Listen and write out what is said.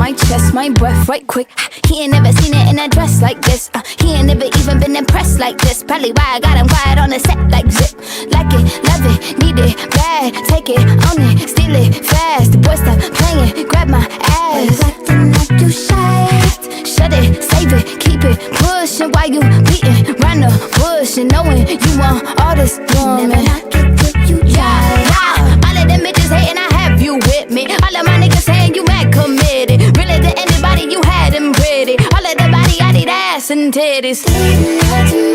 my chest, my breath right quick. He ain't never seen it in a dress like this. He ain't never even been impressed like this. Probably why I got him quiet on the set like zip. Like it, love it, need it, bad. Take it, own it, steal it, fast. The boy stop playing, grab my ass. Acting like you shy. Shut it, save it, keep it pushing while you beating round the bush and knowing you want all this woman. Never knock it till you try. Yeah. All of them bitches hating, I have you with me. All of my niggas saying you mad committed. Really to anybody, you had them pretty. All of the body, I need ass and titties.